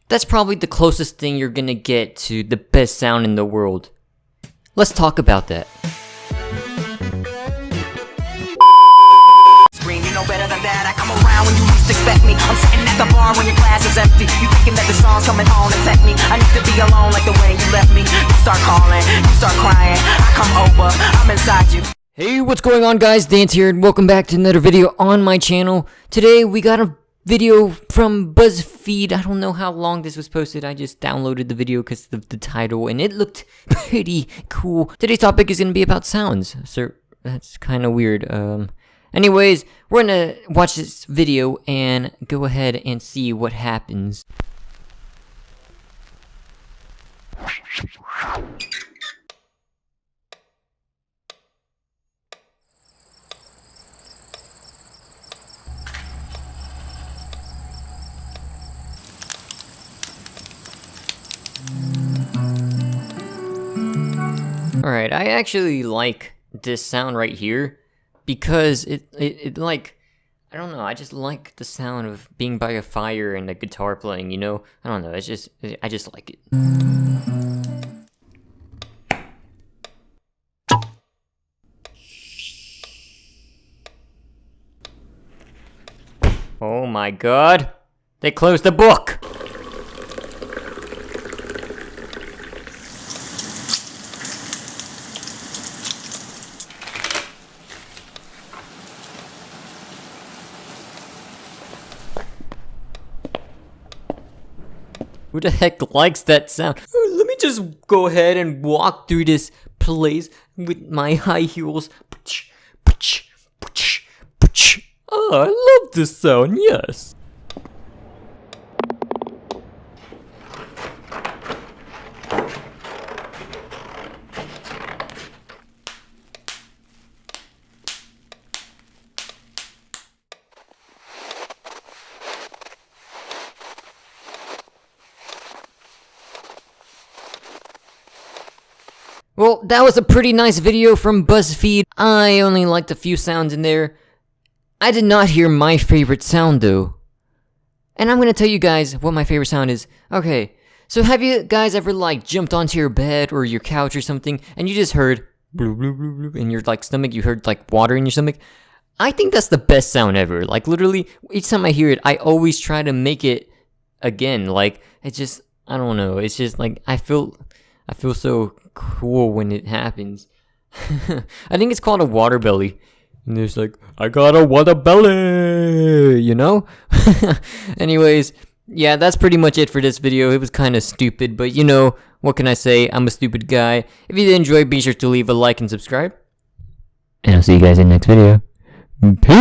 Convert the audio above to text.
That's probably the closest thing you're gonna get to the best sound in the world. Let's talk about that. You know better than that. I come around when you least expect me. I'm sitting at the bar when your glass is empty. You thinking that the song's coming on and tempt me. I need to be alone like the way you left me. You start calling, you start crying. I come over, I'm inside you. Hey, what's going on, guys? Dance here, and welcome back to another video on my channel. Today we got a video from BuzzFeed. I don't know how long this was posted. I just downloaded the video because of the title and it looked pretty cool. Today's topic is going to be about sounds. So that's kind of weird. Anyways, we're gonna watch this video and go ahead and see what happens. Alright, I actually like this sound right here because it like, I don't know, I just like the sound of being by a fire and the guitar playing, you know? I don't know, I just like it. Oh my god! They closed the book! Who the heck likes that sound? Let me just go ahead and walk through this place with my high heels. Oh, I love this sound, yes. Well, that was a pretty nice video from BuzzFeed. I only liked a few sounds in there. I did not hear my favorite sound though. And I'm gonna tell you guys what my favorite sound is. Okay, so have you guys ever like jumped onto your bed or your couch or something and you just heard bloop, bloop, bloop, bloop, in your like stomach, you heard like water in your stomach? I think that's the best sound ever. Like literally, each time I hear it, I always try to make it again. Like, it just, I don't know, it's just like, I feel so cool when it happens. I think it's called a water belly. And there's like, I got a water belly, you know? Anyways, yeah, that's pretty much it for this video. It was kind of stupid, but you know, what can I say? I'm a stupid guy. If you did enjoy, be sure to leave a like and subscribe. And I'll see you guys in the next video. Peace!